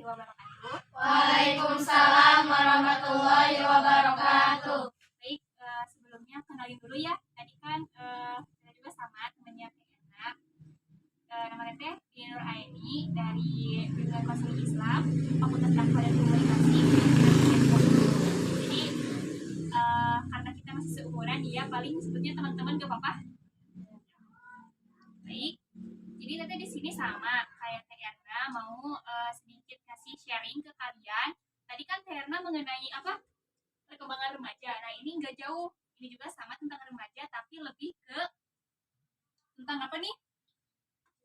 wabarakatuh. Waalaikumsalam warahmatullahi wabarakatuh. Baik, sebelumnya kenalin dulu ya. Tadi kan kita juga sama temannya Tiana. Nama teteh Nur Aini dari Jurusan Konseling Islam, Fakultas Dakwah dan Komunikasi. Jadi karena kita masih seumuran, ya paling sebutnya teman-teman gak apa-apa. Baik, jadi teteh di sini sama kayak Tiana mau sedikit kasih sharing ke kalian. Tadi kan Tiana mengenai apa? Perkembangan remaja. Nah, ini nggak jauh. Ini juga sama tentang remaja, tapi lebih ke tentang apa nih?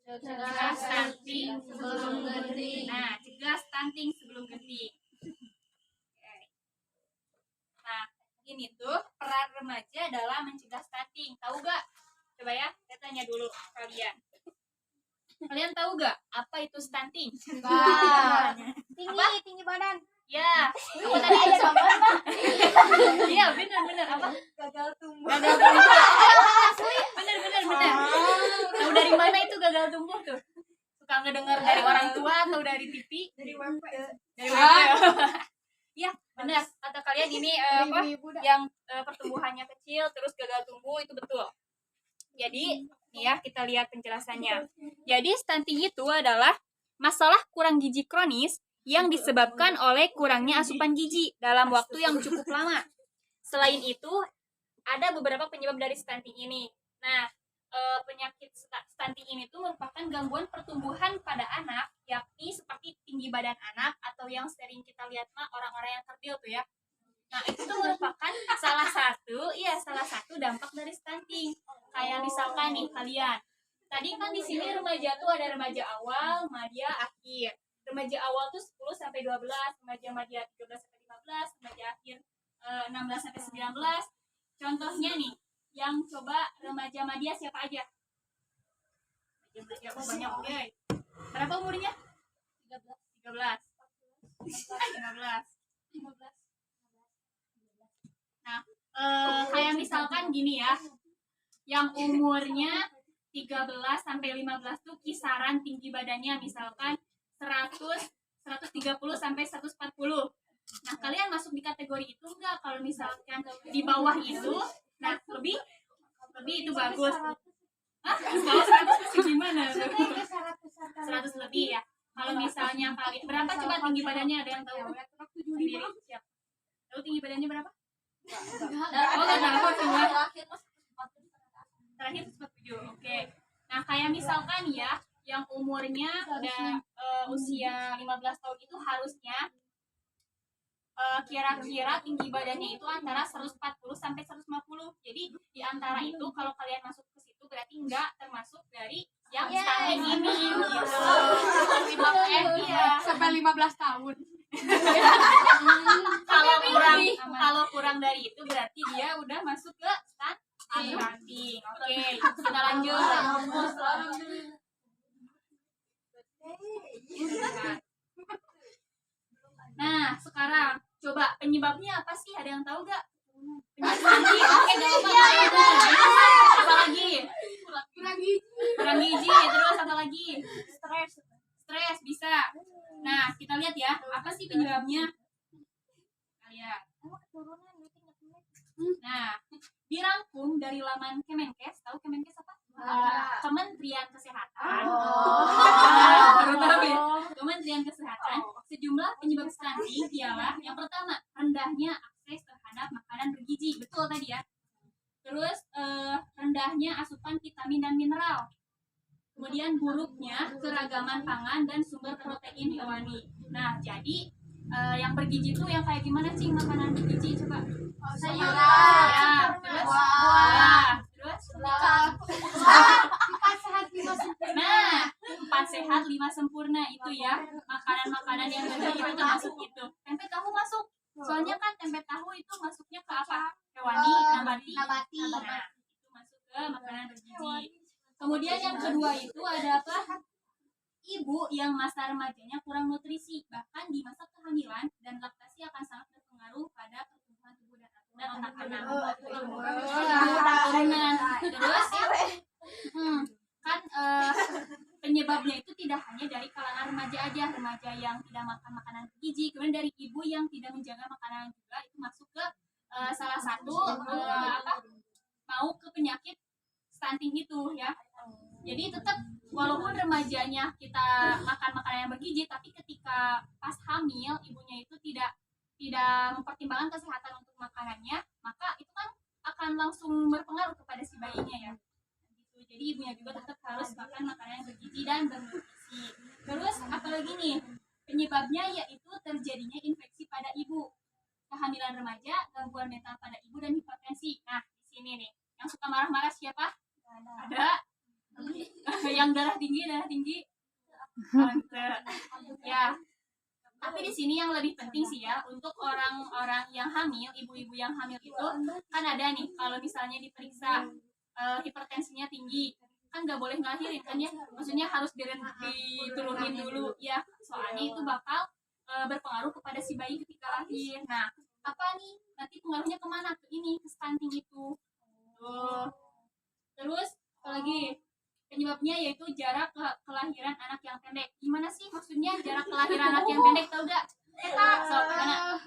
Cegah stunting sebelum genting. Nah, cegah stunting sebelum genting. Okay. Nah, ini tuh peran remaja adalah mencegah stunting. Tahu gak? Coba ya, saya tanya dulu kalian. Kalian tahu gak apa itu stunting? Tinggi badan. Ya, apa tadi aja gambar? Iya, benar apa? Gagal tumbuh. Benar. Tahu dari mana itu gagal tumbuh tuh? Suka ngedengar dari orang tua atau dari TV? Dari WP. Iya, benar. Kata kalian ini apa? Yang pertumbuhannya kecil terus gagal tumbuh itu betul. Jadi, nih ya kita lihat penjelasannya. Jadi, stunting itu adalah masalah kurang gizi kronis yang disebabkan oleh kurangnya asupan gizi dalam waktu yang cukup lama. Selain itu, ada beberapa penyebab dari stunting ini. Nah, penyakit stunting ini tuh merupakan gangguan pertumbuhan pada anak, yakni seperti tinggi badan anak atau yang sering kita lihat mah orang-orang yang kerdil tuh ya. Nah, itu tuh merupakan salah satu dampak dari stunting. Kayak misalkan nih kalian, tadi kan di sini remaja tuh ada remaja awal, madya, akhir. Remaja awal tuh 10 sampai 12, remaja madya 13 sampai 15, remaja akhir 16 sampai 19. Contohnya nih, yang coba remaja madya siapa aja? Remaja banyak, oke. Berapa umurnya? 13. 15. Nah, kayak misalkan gini ya, yang umurnya 13 sampai 15 tuh kisaran tinggi badannya misalkan 130 sampai 140. Nah, kalian masuk di kategori itu enggak? Kalau misalkan di bawah itu, nah lebih itu bagus. Kalau 100 gimana? 100 lebih ya. Kalau misalnya kalian berapa coba tinggi badannya, ada yang tahu? Sendiri. Siap. Tahu tinggi badannya berapa? Enggak tahu coba. Terakhir 47. Oke. Nah, kayak misalkan ya, yang umurnya udah usia 15 tahun itu harusnya kira-kira tinggi badannya itu antara 140 sampai 150. Jadi di antara itu kalau kalian masuk ke situ berarti enggak termasuk dari yang stunting ini gitu. Iya. Sampai 15 tahun. Kalau kurang dari itu berarti dia udah masuk ke stunting. Oke, kita lanjut. Nah, sekarang coba penyebabnya apa sih? Ada yang tahu gak? Penyebab stunting. Oke, apa lagi? Kurang gizi. Terus apa lagi? Stres bisa. Nah, kita lihat ya, apa sih penyebabnya? Lihat. Nah, dirangkum dari laman Kemenkes. Tahu Kemenkes apa? Kementerian Kesehatan. Kementerian Kesehatan. Sejumlah penyebab stunting ialah yang pertama, rendahnya akses terhadap makanan bergizi. Betul tadi ya. Terus rendahnya asupan vitamin dan mineral. Kemudian buruknya keragaman pangan dan sumber protein hewani. Nah, jadi yang bergizi itu yang kayak gimana sih makanan bergizi? Coba. Sayuran. Ya, terus buah. Terus 4 sehat 5 sempurna. Nah, 4 sehat 5 sempurna itu ya. Makanan-makanan yang bergizi itu termasuk itu. Tempe tahu masuk. Soalnya kan tempe tahu itu masuknya ke apa? Hewani, nabati. Nah, itu masuk ke makanan bergizi. Kemudian yang kedua itu ada apa? Ibu yang masa remajanya kurang nutrisi, bahkan di masa kehamilan dan laktasi akan sangat berpengaruh pada pertumbuhan tubuh dan otak anak. Terus kan penyebabnya itu tidak hanya dari kalangan remaja remaja aja, remaja yang tidak makan makanan bergizi. Kemudian dari ibu yang tidak menjaga makanan juga itu masuk ke salah satu mau ke penyakit stunting itu ya. Jadi tetap walaupun remajanya kita makan makanan yang bergizi, tapi ketika pas hamil ibunya itu tidak mempertimbangkan kesehatan untuk makanannya, maka itu kan akan langsung berpengaruh kepada si bayinya ya. Gitu. Jadi ibunya juga tetap harus makan makanan yang bergizi dan bernutrisi. Terus apalagi nih penyebabnya yaitu terjadinya infeksi pada ibu, kehamilan remaja, gangguan mental pada ibu dan hipertensi. Nah di sini nih yang suka marah-marah siapa? Ada. Yang darah tinggi ya. Tapi di sini yang lebih penting sih ya untuk orang-orang yang hamil, ibu-ibu yang hamil itu kan ada nih kalau misalnya diperiksa hipertensinya tinggi kan nggak boleh ngelahirin kan ya, maksudnya harus diturunin dulu ya, soalnya itu bakal berpengaruh kepada si bayi ketika lahir. Nah apa nih nanti pengaruhnya kemana, ke ini, ke stunting itu. Terus apalagi penyebabnya yaitu jarak kelahiran anak yang pendek. Gimana sih maksudnya jarak kelahiran anak yang pendek, tahu gak? Soal mana?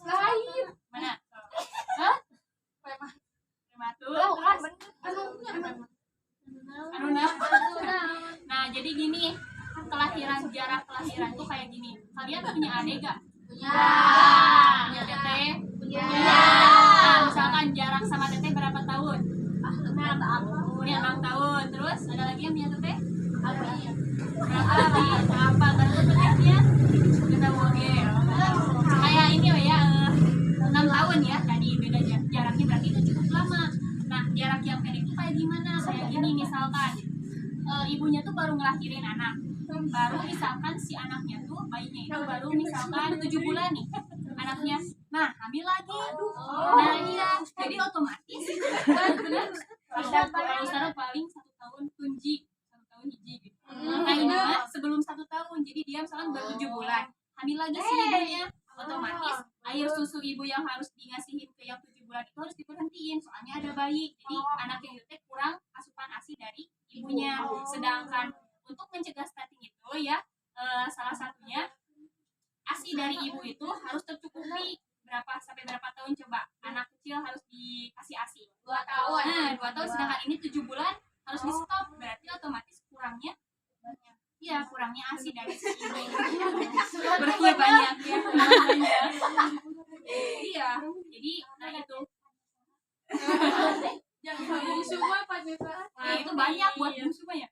Lahir. Mana? Hah? Prematur. Nah, jadi gini, jarak kelahiran tuh kayak gini. Kalian punya adik gak? Punya teteh? Punya. Nah, misalkan jarak sama teteh berapa tahun? 6 tahun. Terus ada lagi yang punya teteh? Apa? Berapa tetehnya? Kita boleh. Kayak ini ya, 6 tahun ya. Tadi beda jaraknya berarti itu cukup lama. Nah, jarak yang pendek itu kayak gimana? Kayak gini misalkan ibunya tuh baru ngelahirin anak. Baru misalkan si anaknya tuh, bayinya itu baru misalkan 7 bulan nih anaknya. Nah, hamil lagi. Nah, iya. Jadi otomatis benar. Kalau sekarang paling 1 tahun tunji, 1 tahun hiji gitu. Nah ini mah sebelum 1 tahun, jadi dia misalkan baru 7 bulan, hamil lagi si ibunya, otomatis air susu ibu yang harus ngasihin ke yang 7 bulan itu harus diberhentiin, soalnya ada bayi, jadi anak yang itu kurang asupan ASI dari ibunya. Sedangkan untuk mencegah stunting itu ya salah satunya ASI dari ibu itu harus tercukupi. Berapa sampai berapa tahun coba anak kecil harus dikasih ASI? 2 tahun. Nah, 2 tahun, sedangkan ini 7 bulan harus di stop, berarti otomatis kurangnya ASI dari si ibu. Berarti banyak ya. Iya, jadi nah itu. Nah, itu banyak buat musuh ya.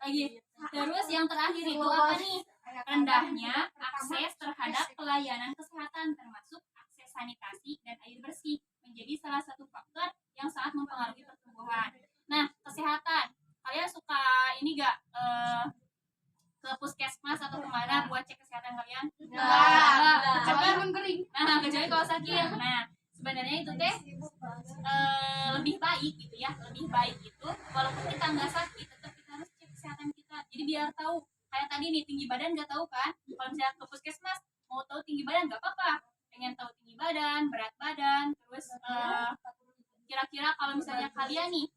Lagi. Terus yang terakhir itu apa nih? Rendahnya akses terhadap pelayanan kesehatan termasuk akses sanitasi dan air bersih menjadi salah satu faktor yang sangat mempengaruhi pertumbuhan. Nah, kesehatan. Kalian suka ini gak ke puskesmas atau kemana buat cek kesehatan kalian? Kecuali kalau sakit. Nah, sebenarnya itu teh lebih baik gitu ya, lebih baik itu walaupun kita nggak sakit tetap kita harus cek kesehatan kita. Jadi biar tahu. Kayak tadi nih tinggi badan nggak tahu kan? Kalau misalnya ke puskesmas mau tahu tinggi badan nggak apa-apa. Pengen tahu tinggi badan, berat badan, terus kira-kira kalau misalnya kalian nih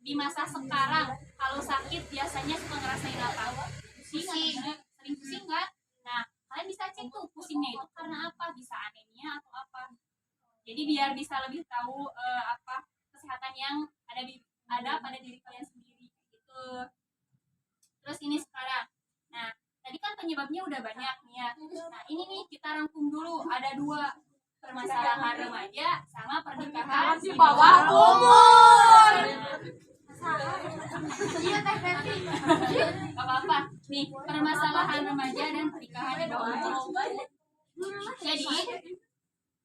di masa sekarang kalau sakit biasanya suka ngerasain apa? Pusing, sering pusing kan? Nah kalian bisa cek tuh pusingnya itu karena apa? Bisa anemia atau apa? Jadi biar bisa lebih tahu apa kesehatan yang ada pada diri kalian sendiri gitu. Terus ini sekarang. Nah, tadi kan penyebabnya udah banyak nih ya. Nah, ini nih kita rangkum dulu. Ada 2, permasalahan remaja sama pernikahan di bawah umur. Iya, Teh Betty. Apa-apa. Nih, permasalahan remaja dan pernikahan di bawah umur. Jadi,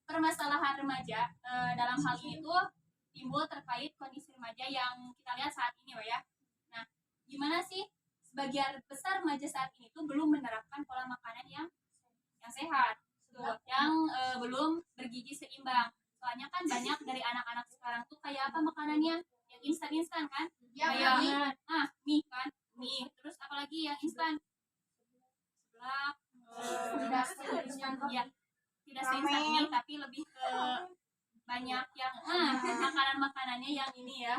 permasalahan remaja dalam hal ini tuh timbul terkait kondisi remaja yang kita lihat saat ini ya. Nah, gimana sih? Sebagian besar remaja saat ini tuh belum menerapkan pola makanan yang sehat, tuh, yang belum bergizi seimbang. Soalnya kan banyak dari anak-anak sekarang tuh kayak apa makanannya yang instan kan? Ya, kayak mie kan, mie. Terus apalagi yang instan? Seblak. Tidak seinstan mie, tapi lebih ke banyak yang makanan-makanannya yang ini ya.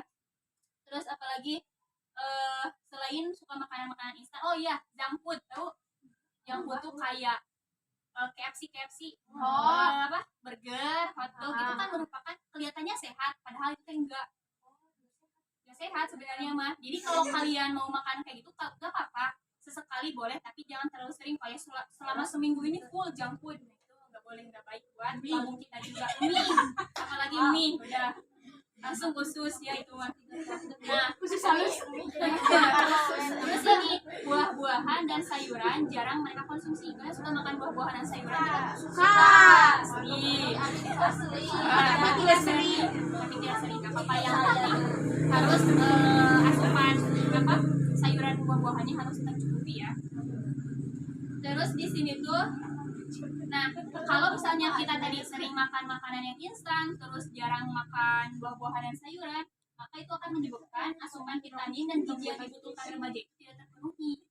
Terus apalagi selain suka makanan-makanan instan, oh iya, junk food, tahu? Junk food tuh kayak KFC, apa, burger, hotdog itu kan merupakan kelihatannya sehat, padahal itu enggak sehat sebenarnya mah. Jadi kalau kalian mau makan kayak gitu nggak apa-apa, sesekali boleh, tapi jangan terlalu sering. Kayak selama seminggu ini full junk food, nah, itu nggak boleh, nggak baik buat lambung kita juga. Mie, apalagi mie, udah langsung khusus ya itu mah. Nah, Khusus halus. terus ini buah-buahan dan sayuran jarang mereka konsumsi. Kalian suka makan buah-buahan dan sayuran tidak? Suka. Asli. Asli. Tapi tidak sering. Gak apa-apa, yang penting harus asupan apa sayuran buah-buahannya harus tercukupi ya. Terus di sini tuh, nah kalau misalnya kita tadi sering makan makanan yang instan, terus jarang makan buah-buahan dan sayuran, maka itu akan menyebabkan asupan vitamin dan gizi yang dibutuhkan remaja itu tidak terpenuhi.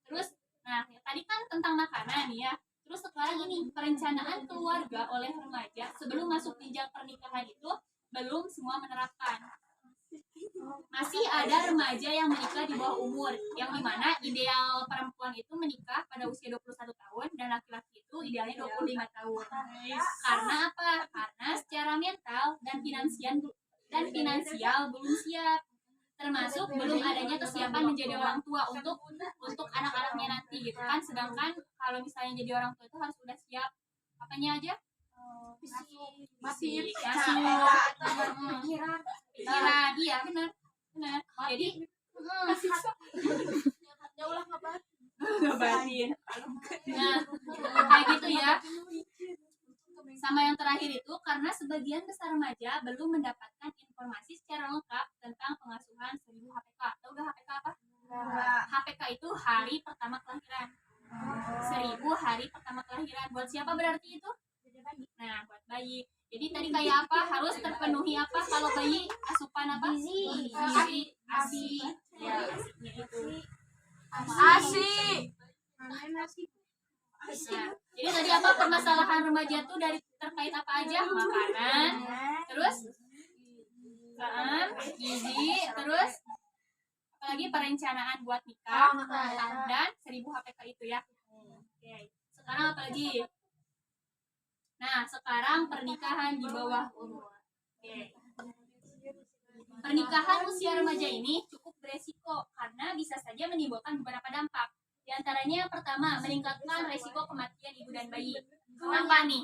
Terus, nah tadi kan tentang makanan ya. Terus sekarang ini perencanaan keluarga oleh remaja sebelum masuk jenjang pernikahan itu belum semua menerapkan. Masih ada remaja yang menikah di bawah umur, yang dimana ideal perempuan itu menikah pada usia 21 tahun dan laki-laki itu idealnya 25 tahun. Karena apa? Karena secara mental dan finansial belum siap. Termasuk belum adanya kesiapan menjadi orang tua untuk anak-anaknya nanti gitu kan. Sedangkan kalau misalnya jadi orang tua itu harus sudah siap apanya aja? Masih pikiran, iya benar. Jadi ngabatin. Nah, kayak gitu ya. Sama yang terakhir itu, karena sebagian besar remaja belum mendapatkan informasi secara lengkap tentang pengasuhan 1000 HPK. Tahu gak HPK apa? HPK itu hari pertama kelahiran. 1000 hari pertama kelahiran. Buat siapa berarti itu? Nah, buat bayi. Jadi tadi kayak apa? Harus terpenuhi apa kalau bayi? Asupan apa? Gizi, ASI. Ya, ASI-nya itu. ASI. Nah, jadi tadi apa permasalahan remaja tuh dari terkait apa aja? Makanan, terus gizi, terus apalagi perencanaan buat nikah dan 1000 HPK itu ya. Oke. Sekarang apa lagi? Nah, sekarang pernikahan di bawah umur. Oke. Pernikahan usia remaja ini cukup beresiko karena bisa saja menimbulkan beberapa dampak. Di antaranya yang pertama, meningkatkan resiko kematian ibu dan bayi. Kenapa nih?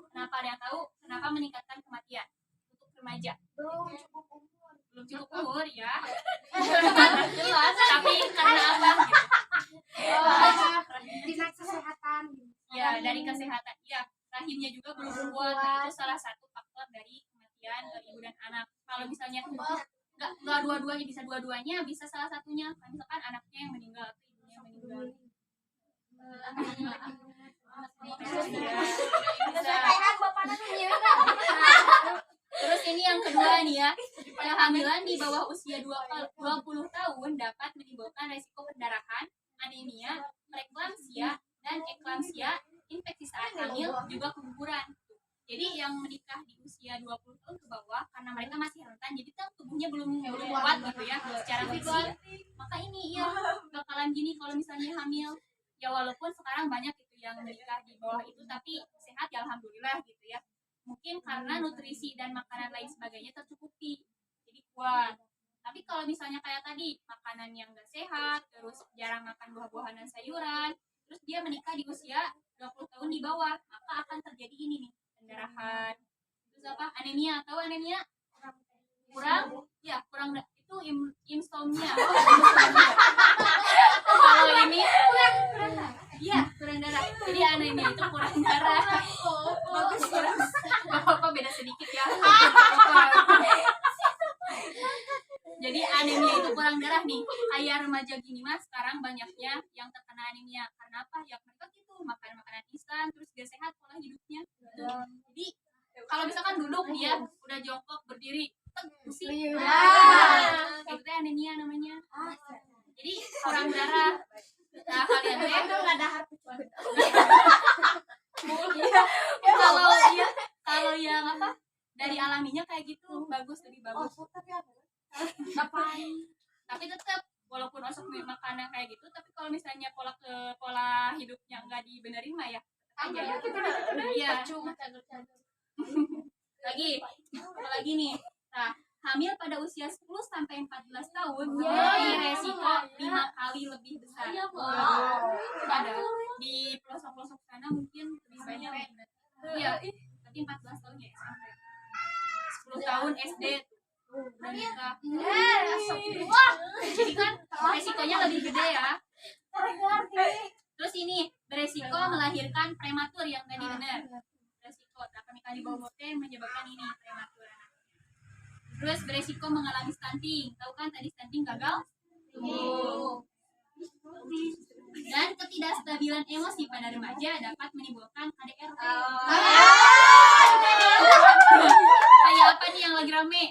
Kenapa, ada yang tahu kenapa meningkatkan kematian untuk remaja? Belum cukup umur ya. Tapi karena apa? Dinas kesehatan. Ya, dari kesehatan. Ya, rahimnya juga belum kuat. Nah, itu salah satu faktor dari kematian ibu dan anak. Kalau misalnya nggak dua-duanya, bisa dua-duanya, bisa salah satunya. Misalkan anaknya yang meninggal atau ibunya yang meninggal. Terus ini yang kedua nih ya, kehamilan di bawah usia 20 tahun dapat menimbulkan resiko pendarahan, anemia, preeklamsia, dan eklamsia, infeksi saat hamil, juga keguguran. Jadi yang menikah di usia 20 tahun ke bawah karena mereka masih rentan, jadi kan tubuhnya belum kuat gitu ya secara fisik. Maka ini ya bakalan gini kalau misalnya hamil. Ya walaupun sekarang banyak gitu yang menikah di bawah itu tapi sehat ya alhamdulillah gitu ya. Mungkin karena nutrisi dan makanan lain sebagainya tercukupi, jadi kuat. Tapi kalau misalnya kayak tadi makanan yang gak sehat, terus jarang makan buah-buahan dan sayuran, terus dia menikah di usia 20 tahun di bawah, maka akan terjadi ini nih, pendarahan, terus apa, anemia. Tahu anemia? Kurang itu insomnia. Kalau ini kurang darah. Jadi anemia itu kurang darah. Bagus, kurang. Gak apa-apa, beda sedikit ya. Jadi anemia itu kurang darah nih. Kayak remaja gini mas, sekarang banyaknya yang terkena anemia. Karena apa? Ya mereka gitu makan makanan instan, terus gak sehat pola hidupnya. Jadi kalau misalkan duduk dia udah jongkok berdiri, pusing. Itu anemia namanya. Jadi kurang darah. Nah kalian tuh nggak ada kalau yang apa dari alaminya kayak gitu bagus, lebih bagus. Tapi tetap walaupun osok makanan kayak gitu, tapi kalau misalnya pola hidupnya nggak dibenerin mah ya aja ya. Iya. Apalagi nih. Nah, hamil pada usia 10 sampai 14 tahun memiliki resiko 5 kali lebih besar. Ada di pelosok-pelosok sana mungkin lebih banyak. Iya, tapi 14 tahun ya sampai 10 tahun SD udah nikah. Jadi kan resikonya lebih gede ya. Terus ini beresiko melahirkan prematur yang tadi benar. Resiko kami kali bawah menyebabkan ini prematur. Terus beresiko mengalami stunting. Tahu kan tadi stunting gagal? Dan ketidakstabilan emosi pada remaja dapat menimbulkan KDRT. Kayak apa nih yang lagi rame?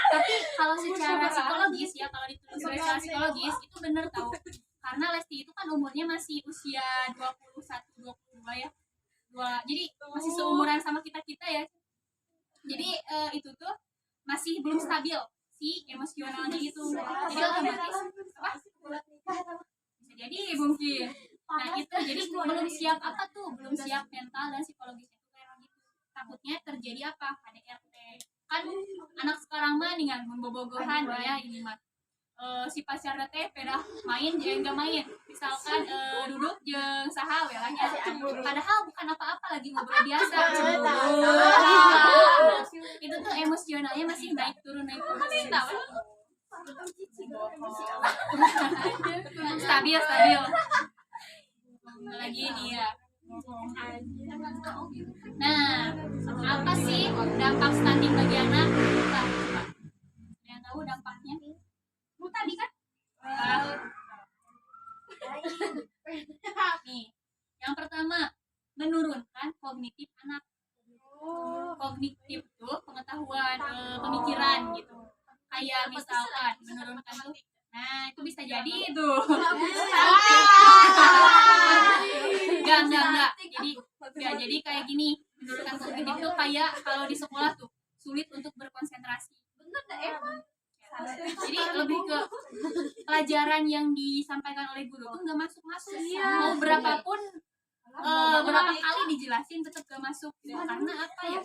Tapi kalau secara psikologis ya, kalau ditelusuri secara psikologis itu benar tahu. Karena Lesti itu kan umurnya masih usia 21-22 ya. Jadi masih seumuran sama kita-kita ya. Jadi itu tuh masih belum stabil si emosionalnya itu. Jadi otomatis bisa jadi mungkin. Nah itu jadi belum siap apa tuh, belum siap mental dan psikologisnya itu kayak gitu. Takutnya terjadi apa? KDRT. Kan anak sekarang mah dengan membobogohan ya ini mah. Si pacar teh pedah main jeung enggak main. Misalkan duduk jeung saha we lah nya. Padahal bukan apa-apa lagi ngobrol biasa. Itu tuh emosionalnya masih naik turun. Stabil. Lagi nih ya. Nah, apa sih dampak stunting bagi anak? Coba. Yang tahu dampaknya? Lu tadi kan? Nih, yang pertama menurunkan kognitif anak. Kognitif tuh pengetahuan, pemikiran gitu. Kayak misalkan menurunkan tuh, nah itu bisa jadi itu. Enggak. Jadi kayak gini, menurunkan kognitif tuh kayak kalau di sekolah tuh sulit untuk berkonsentrasi. Jadi lebih ke pelajaran yang disampaikan oleh guru tuh nggak masuk. Mau berapapun berapa kali dijelasin tetap gak masuk. Karena apa ya?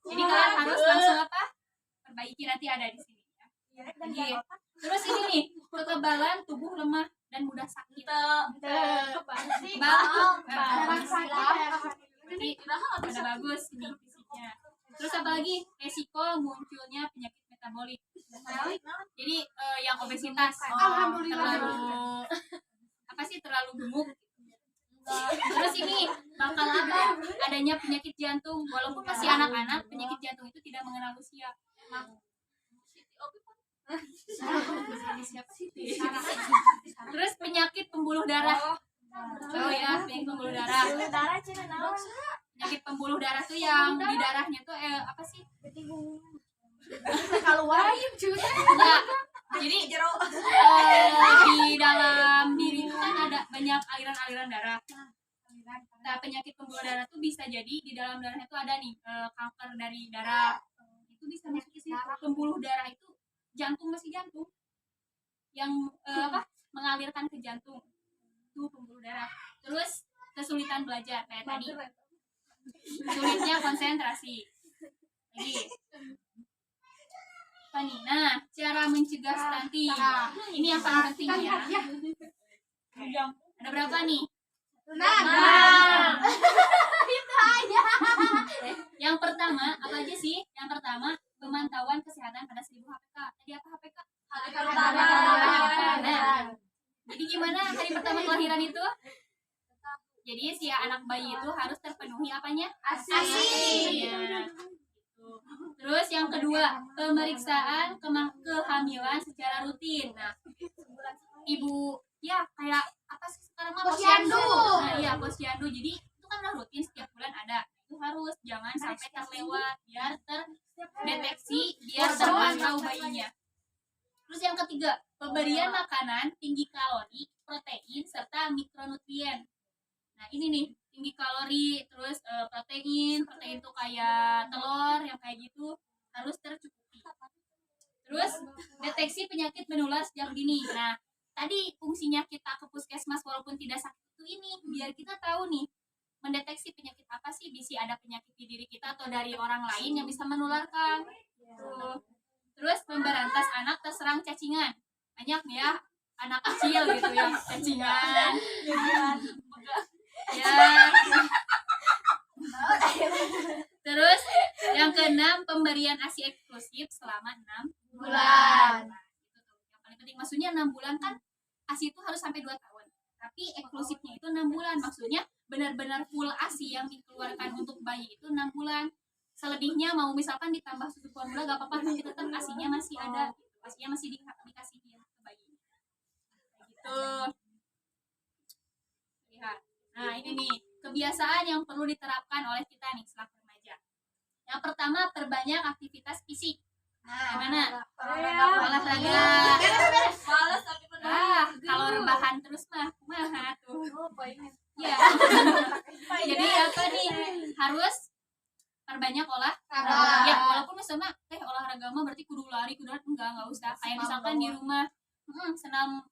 Jadi kalian harus langsung apa? Perbaiki, nanti ada di sini ya. Jadi, terus ini nih, kekebalan tubuh lemah dan mudah sakit. Jadi udah bagus nih fisiknya. Terus apalagi resiko munculnya penyakit metabolik. Jadi yang obesitas, terlalu gemuk. Terus ini bakal adanya penyakit jantung. Walaupun masih anak-anak, penyakit jantung itu tidak mengenal usia. Terus penyakit pembuluh darah. Penyakit pembuluh darah. Penyakit pembuluh darah tuh yang di darahnya tuh apa sih? Keluar Enggak. Jadi di dalam diri itu kan ada banyak aliran-aliran darah. Nah, penyakit pembuluh darah tuh bisa jadi di dalam darahnya tuh ada nih kanker dari darah. Itu bisa masuk ke situ. Pembuluh darah itu masih jantung. Yang mengalirkan ke jantung. Itu pembuluh darah. Terus kesulitan belajar kayak tadi. Sulitnya konsentrasi. Lagi. Apa nih? Nah, cara mencegah stunting. Ini yang paling penting ya. Ada berapa nih? 6. Yang pertama, apa aja sih? Yang pertama, pemantauan kesehatan pada 1000 HPK. Tadi apa HPK? Hari pertama. Nah, jadi gimana hari pertama kelahiran itu? Jadi si anak bayi itu harus terpenuhi apanya? ASI. Ya. Terus yang kedua, pemeriksaan kehamilan secara rutin. Nah, ibu ya kayak apa sih sekarang mah posyandu. Nah, iya posyandu. Jadi itu kan udah rutin setiap bulan ada. Itu harus jangan sampai terlewat biar terdeteksi, biar terpantau bayinya. Terus yang ketiga, pemberian makanan tinggi kalori, protein serta mikronutrien. Nah, ini nih tinggi kalori, terus protein tuh kayak telur yang kayak gitu harus tercukupi. Terus deteksi penyakit menular sejak dini. Nah, tadi fungsinya kita ke puskesmas walaupun tidak sakit itu ini biar kita tahu nih mendeteksi penyakit apa sih, bisa ada penyakit di diri kita atau dari orang lain yang bisa menularkan. Tuh. Terus memberantas anak terserang cacingan. Banyak nih ya anak kecil gitu yang cacingan. Ya. Terus yang keenam, pemberian ASI eksklusif selama 6 bulan. Nah, itu tuh yang paling penting. Maksudnya 6 bulan kan ASI itu harus sampai 2 tahun. Tapi eksklusifnya itu 6 bulan. Maksudnya benar-benar full ASI yang dikeluarkan untuk bayi itu 6 bulan. Selebihnya mau misalkan ditambah susu formula gak apa-apa, tapi tetap ASInya masih ada. ASInya masih dikasih ke bayi. Gitu. Lihat. Nah, ini nih kebiasaan yang perlu diterapkan oleh kita nih selaku remaja. Yang pertama, perbanyak aktivitas fisik. Gimana? Olahraga. Kalau rebahan terus mah tuh. Ya. Jadi apa nih? Harus perbanyak olahraga. Ya, walaupun misalnya olahraga mah berarti kudu lari, enggak usah. Kayak misalkan di rumah senam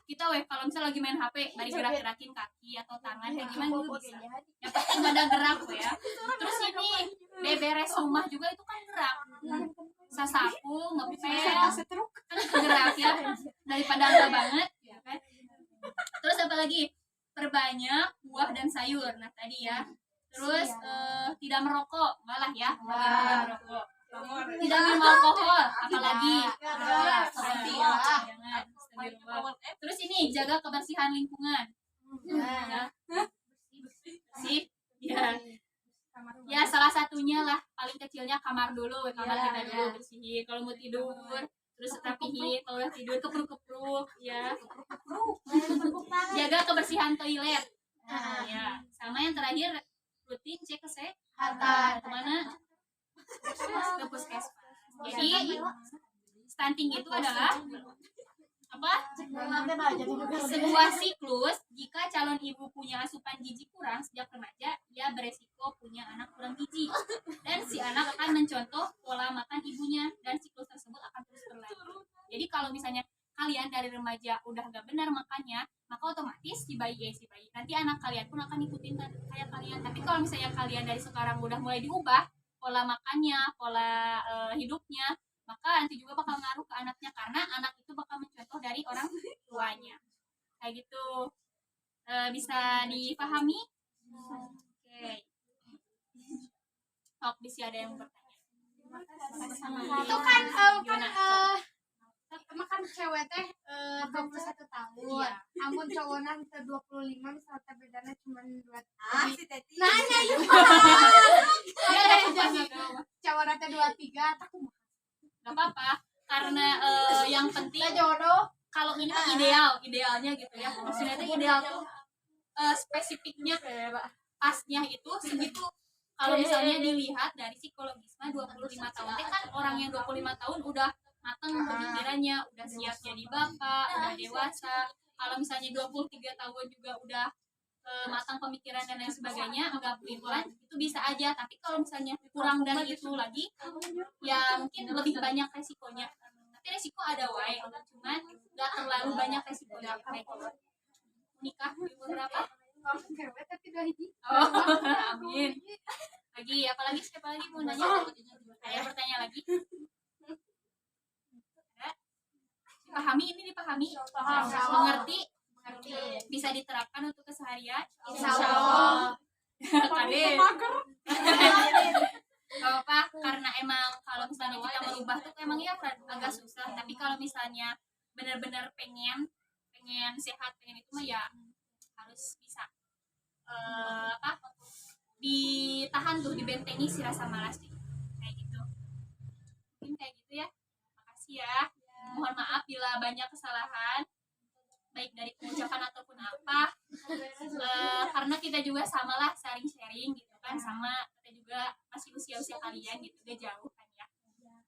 kita kalau misalnya lagi main HP bari gerak-gerakin kaki atau tangan kayak gimana juga bisa. Yang penting ada gerak ya. Terus ini beberes rumah juga itu kan gerak. Sasapu, ngepel, kan itu gerak ya. Daripada enggak banget ya kan. Terus apa lagi? Perbanyak buah dan sayur. Nah, tadi ya. Terus tidak merokok, malah ya. Tidak merokok. Tidak minum alkohol, apalagi jangan. Terus ini jaga kebersihan lingkungan. Bersih. Ya salah satunya lah paling kecilnya kamar dulu, kamar kita dulu bersihin. Kalau mau tidur terus rapihin, kalau udah tidur kepruk-kepruk ya. Jaga kebersihan toilet. Ya, sama yang terakhir rutin cek kesehatan. Kemana? Ke puskesmas. Jadi stunting itu adalah sebuah siklus. Jika calon ibu punya asupan gizi kurang sejak remaja, ia beresiko punya anak kurang gizi dan si anak akan mencontoh pola makan ibunya dan siklus tersebut akan terus berlanjut. Jadi kalau misalnya kalian dari remaja udah gak benar makannya, maka otomatis si bayi nanti anak kalian pun akan ikutin kayak kalian. Tapi kalau misalnya kalian dari sekarang udah mulai diubah pola makannya, pola hidupnya, maka nanti juga bakal ngaruh ke anaknya karena anak itu bakal mencontoh dari orang tuanya. Kayak gitu. Bisa dipahami? Oke. Bisa ada yang bertanya. Itu kan makan cewek teh 21 tahun. Iya. Amun cowoknya bisa 25 misalnya bedanya cuma 2 Ah, si Teti. Nanya yuk. Jadi Cowoknya teh 23 tak kumaha. nggak apa-apa karena yang penting Jodoh. kalau ini mah idealnya gitu ya. Maksudnya itu ideal tuh spesifiknya pasnya itu segitu. Kalau misalnya dilihat dari psikologis mah 25 tahun kan orang yang 25 tahun udah matang pemikirannya, udah siap jadi bapak, udah dewasa. Kalau misalnya 23 tahun juga udah matang pemikiran dan lain sebagainya, enggak pelin-pelan, itu bisa aja. Tapi kalau misalnya kurang dari itu lagi, ya mungkin lebih banyak resikonya. Tapi resiko ada wae, cuman enggak terlalu banyak resikonya. Kayak nikah di umur berapa? Oh, amin. Lagi siapa lagi mau nanya? Saya bertanya lagi. Dipahami ini dipahami? Mengerti? Bisa diterapkan untuk keseharian? Insyaallah. Kade. Gak apa karena emang kalau misalnya kita merubah tuh emang ya agak susah. Tapi kalau misalnya benar-benar pengen sehat, pengen itu mah ya harus bisa ditahan tuh, dibentengi si rasa malas nih. Kayak gitu. Mungkin kayak gitu ya. Makasih ya. Mohon maaf bila banyak kesalahan baik dari pengucapan ataupun apa, karena kita juga samalah sharing gitu kan, sama kita juga masih usia kalian gitu, gak jauh kan ya.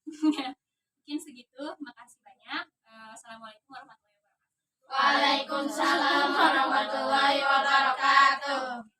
Mungkin segitu, makasih banyak. Assalamualaikum warahmatullahi wabarakatuh. Waalaikumsalam warahmatullahi wabarakatuh.